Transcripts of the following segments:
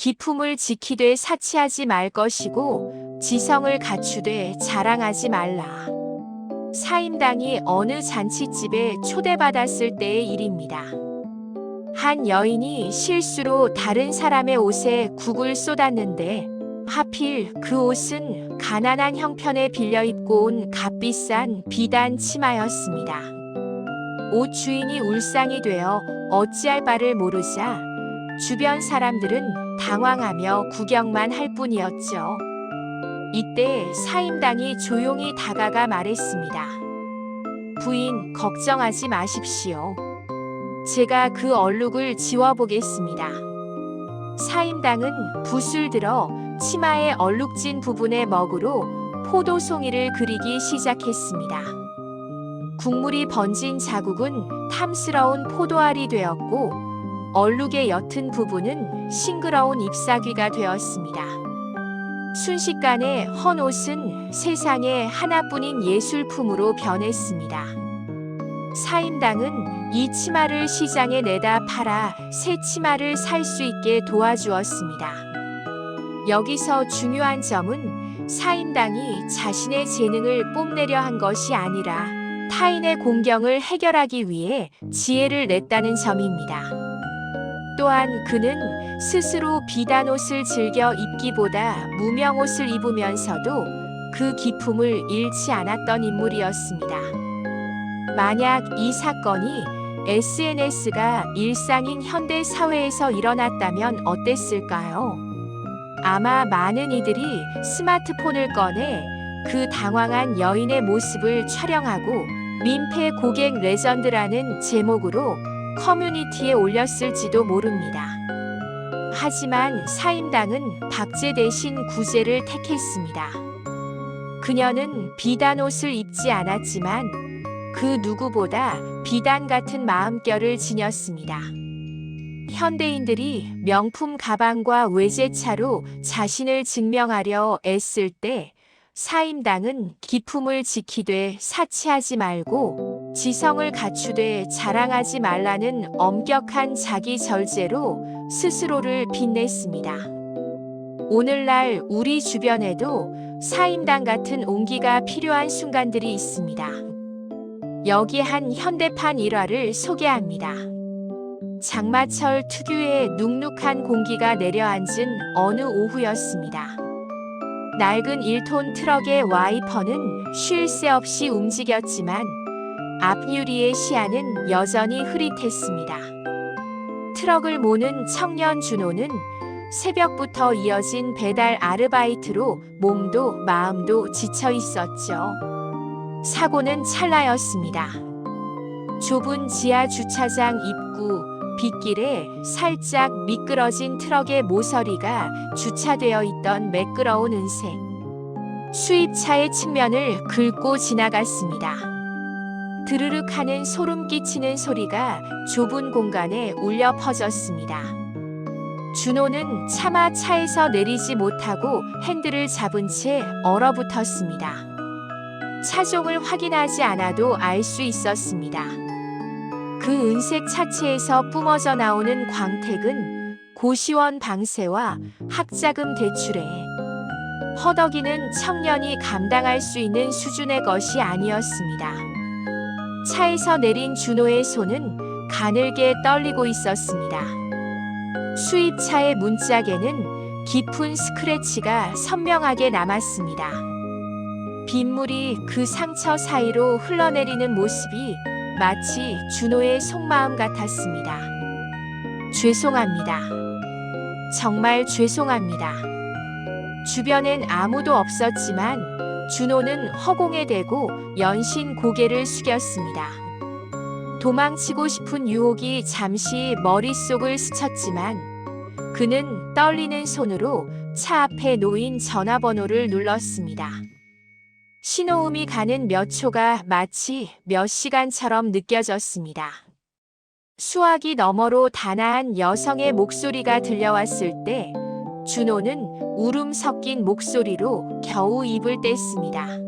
기품을 지키되 사치하지 말 것이고 지성을 갖추되 자랑하지 말라. 사임당이 어느 잔치집에 초대받았을 때의 일입니다. 한 여인이 실수로 다른 사람의 옷에 국을 쏟았는데 하필 그 옷은 가난한 형편에 빌려 입고 온 값비싼 비단 치마였습니다. 옷 주인이 울상이 되어 어찌할 바를 모르자 주변 사람들은 당황하며 구경만 할 뿐이었죠. 이때 사임당이 조용히 다가가 말했습니다. 부인, 걱정하지 마십시오. 제가 그 얼룩을 지워보겠습니다. 사임당은 붓을 들어 치마의 얼룩진 부분의 먹으로 포도송이를 그리기 시작했습니다. 국물이 번진 자국은 탐스러운 포도알이 되었고 얼룩의 옅은 부분은 싱그러운 잎사귀가 되었습니다. 순식간에 헌 옷은 세상에 하나뿐인 예술품으로 변했습니다. 사임당은 이 치마를 시장에 내다 팔아 새 치마를 살 수 있게 도와주었습니다. 여기서 중요한 점은 사임당이 자신의 재능을 뽐내려 한 것이 아니라 타인의 공경을 해결하기 위해 지혜를 냈다는 점입니다. 또한 그는 스스로 비단옷을 즐겨 입기보다 무명옷을 입으면서도 그 기품을 잃지 않았던 인물이었습니다. 만약 이 사건이 SNS가 일상인 현대 사회에서 일어났다면 어땠을까요? 아마 많은 이들이 스마트폰을 꺼내 그 당황한 여인의 모습을 촬영하고 민폐 고객 레전드라는 제목으로 커뮤니티에 올렸을지도 모릅니다. 하지만 사임당은 박제 대신 구제를 택했습니다. 그녀는 비단옷을 입지 않았지만 그 누구보다 비단 같은 마음결을 지녔습니다. 현대인들이 명품 가방과 외제차로 자신을 증명하려 애쓸 때 사임당은 기품을 지키되 사치하지 말고 지성을 갖추되 자랑하지 말라는 엄격한 자기 절제로 스스로를 빛냈습니다. 오늘날 우리 주변에도 사임당 같은 온기가 필요한 순간들이 있습니다. 여기 한 현대판 일화를 소개합니다. 장마철 특유의 눅눅한 공기가 내려앉은 어느 오후였습니다. 낡은 1톤 트럭의 와이퍼는 쉴 새 없이 움직였지만 앞유리의 시야는 여전히 흐릿했습니다. 트럭을 모는 청년 준호는 새벽부터 이어진 배달 아르바이트로 몸도 마음도 지쳐 있었죠. 사고는 찰나였습니다. 좁은 지하 주차장 입구 빗길에 살짝 미끄러진 트럭의 모서리가 주차되어 있던 매끄러운 은색 수입차의 측면을 긁고 지나갔습니다. 드르륵 하는 소름 끼치는 소리가 좁은 공간에 울려 퍼졌습니다. 준호는 차마 차에서 내리지 못하고 핸들을 잡은 채 얼어붙었습니다. 차종을 확인하지 않아도 알 수 있었습니다. 그 은색 차체에서 뿜어져 나오는 광택은 고시원 방세와 학자금 대출에 허덕이는 청년이 감당할 수 있는 수준의 것이 아니었습니다. 차에서 내린 준호의 손은 가늘게 떨리고 있었습니다. 수입차의 문짝에는 깊은 스크래치가 선명하게 남았습니다. 빗물이 그 상처 사이로 흘러내리는 모습이 마치 준호의 속마음 같았습니다. 죄송합니다. 정말 죄송합니다. 주변엔 아무도 없었지만 준호는 허공에 대고 연신 고개를 숙였습니다. 도망치고 싶은 유혹이 잠시 머릿속을 스쳤지만 그는 떨리는 손으로 차 앞에 놓인 전화번호를 눌렀습니다. 신호음이 가는 몇 초가 마치 몇 시간처럼 느껴졌습니다. 수화기 너머로 단아한 여성의 목소리가 들려왔을 때 준호는 울음 섞인 목소리로 겨우 입을 뗐습니다.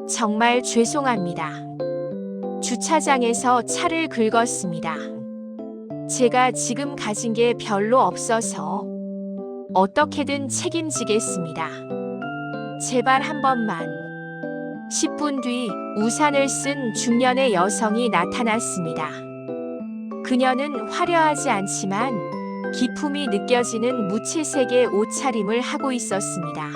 정말 죄송합니다. 주차장에서 차를 긁었습니다. 제가 지금 가진 게 별로 없어서 어떻게든 책임지겠습니다. 제발 한 번만. 10분 뒤 우산을 쓴 중년의 여성이 나타났습니다. 그녀는 화려하지 않지만 기품이 느껴지는 무채색의 옷차림을 하고 있었습니다.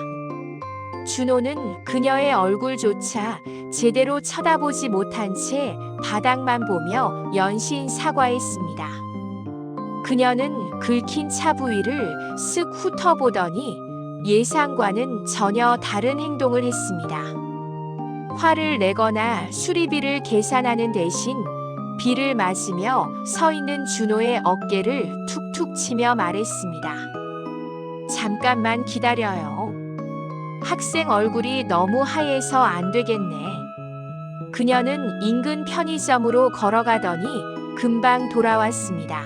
준호는 그녀의 얼굴조차 제대로 쳐다보지 못한 채 바닥만 보며 연신 사과했습니다. 그녀는 긁힌 차 부위를 쓱 훑어보더니 예상과는 전혀 다른 행동을 했습니다. 화를 내거나 수리비를 계산하는 대신 비를 맞으며 서 있는 준호의 어깨를 툭툭 치며 말했습니다. 잠깐만 기다려요. 학생 얼굴이 너무 하얘서 안 되겠네. 그녀는 인근 편의점으로 걸어가더니 금방 돌아왔습니다.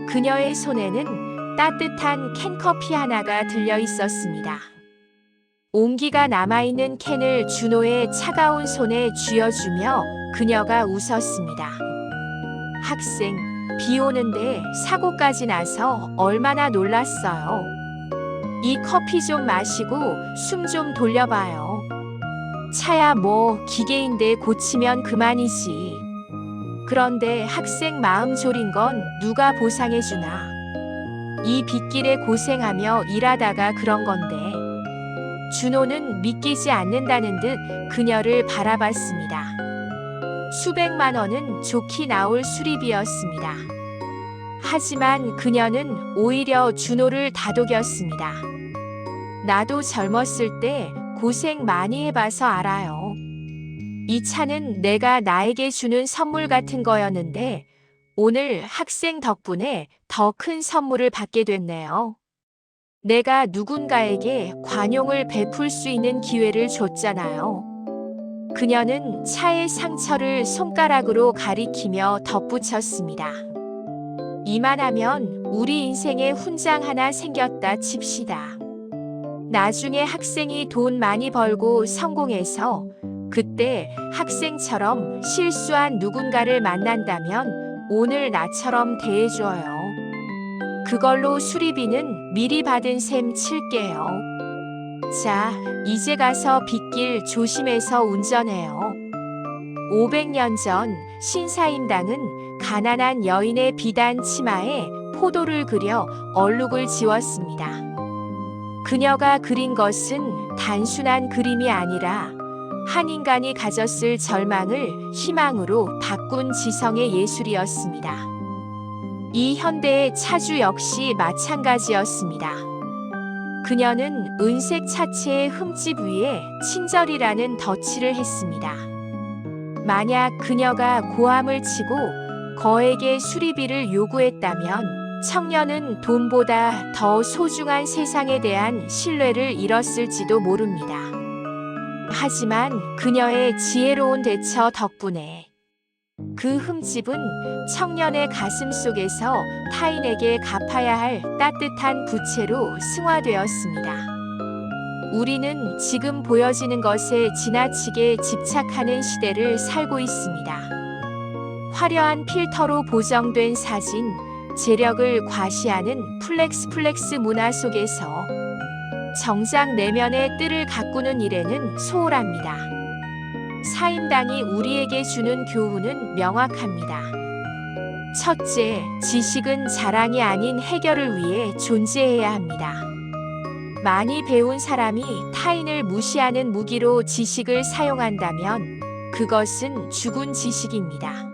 그녀의 손에는 따뜻한 캔커피 하나가 들려 있었습니다. 온기가 남아있는 캔을 준호의 차가운 손에 쥐어주며 그녀가 웃었습니다. 학생, 비 오는데 사고까지 나서 얼마나 놀랐어요. 이 커피 좀 마시고 숨 좀 돌려봐요. 차야 뭐 기계인데 고치면 그만이지. 그런데 학생 마음 졸인 건 누가 보상해주나. 이 빗길에 고생하며 일하다가 그런 건데. 준호는 믿기지 않는다는 듯 그녀를 바라봤습니다. 수백만 원은 좋게 나올 수리비였습니다. 하지만 그녀는 오히려 준호를 다독였습니다. 나도 젊었을 때 고생 많이 해봐서 알아요. 이 차는 내가 나에게 주는 선물 같은 거였는데 오늘 학생 덕분에 더 큰 선물을 받게 됐네요. 내가 누군가에게 관용을 베풀 수 있는 기회를 줬잖아요. 그녀는 차의 상처를 손가락으로 가리키며 덧붙였습니다. 이만하면 우리 인생에 훈장 하나 생겼다 칩시다. 나중에 학생이 돈 많이 벌고 성공해서 그때 학생처럼 실수한 누군가를 만난다면 오늘 나처럼 대해줘요. 그걸로 수리비는 미리 받은 셈 칠게요. 자, 이제 가서 빗길 조심해서 운전해요. 500년 전 신사임당은 가난한 여인의 비단 치마에 포도를 그려 얼룩을 지웠습니다. 그녀가 그린 것은 단순한 그림이 아니라 한 인간이 가졌을 절망을 희망으로 바꾼 지성의 예술이었습니다. 이 현대의 차주 역시 마찬가지였습니다. 그녀는 은색 차체의 흠집 위에 친절이라는 덧칠을 했습니다. 만약 그녀가 고함을 치고 거액의 수리비를 요구했다면 청년은 돈보다 더 소중한 세상에 대한 신뢰를 잃었을지도 모릅니다. 하지만 그녀의 지혜로운 대처 덕분에 그 흠집은 청년의 가슴 속에서 타인에게 갚아야 할 따뜻한 부채로 승화되었습니다. 우리는 지금 보여지는 것에 지나치게 집착하는 시대를 살고 있습니다. 화려한 필터로 보정된 사진, 재력을 과시하는 플렉스 문화 속에서 정작 내면의 뜰을 가꾸는 일에는 소홀합니다. 사임당이 우리에게 주는 교훈은 명확합니다. 첫째, 지식은 자랑이 아닌 해결을 위해 존재해야 합니다. 많이 배운 사람이 타인을 무시하는 무기로 지식을 사용한다면 그것은 죽은 지식입니다.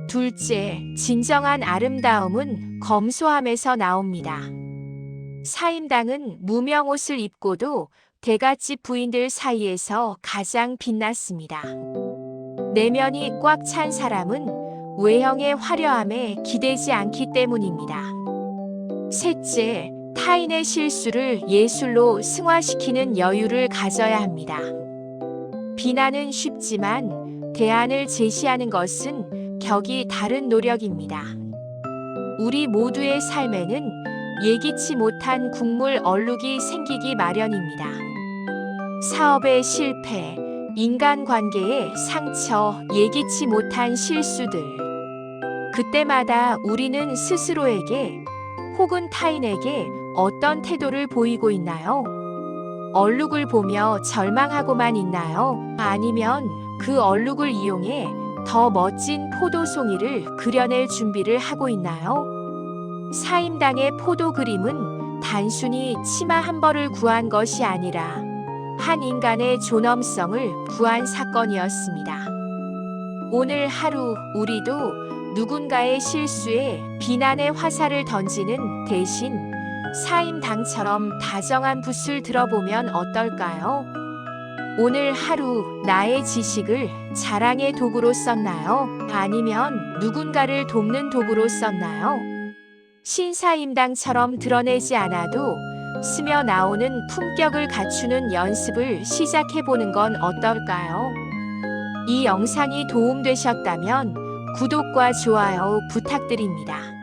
둘째, 진정한 아름다움은 검소함에서 나옵니다. 사임당은 무명 옷을 입고도 대갓집 부인들 사이에서 가장 빛났습니다. 내면이 꽉 찬 사람은 외형의 화려함에 기대지 않기 때문입니다. 셋째, 타인의 실수를 예술로 승화시키는 여유를 가져야 합니다. 비난은 쉽지만 대안을 제시하는 것은 격이 다른 노력입니다. 우리 모두의 삶에는 예기치 못한 국물 얼룩이 생기기 마련입니다. 사업의 실패, 인간관계의 상처, 예기치 못한 실수들. 그때마다 우리는 스스로에게 혹은 타인에게 어떤 태도를 보이고 있나요? 얼룩을 보며 절망하고만 있나요? 아니면 그 얼룩을 이용해 더 멋진 포도송이를 그려낼 준비를 하고 있나요? 사임당의 포도 그림은 단순히 치마 한 벌을 구한 것이 아니라 한 인간의 존엄성을 구한 사건이었습니다. 오늘 하루 우리도 누군가의 실수에 비난의 화살을 던지는 대신 사임당처럼 다정한 붓을 들어보면 어떨까요? 오늘 하루 나의 지식을 자랑의 도구로 썼나요? 아니면 누군가를 돕는 도구로 썼나요? 신사임당처럼 드러내지 않아도 스며 나오는 품격을 갖추는 연습을 시작해보는 건 어떨까요? 이 영상이 도움되셨다면 구독과 좋아요 부탁드립니다.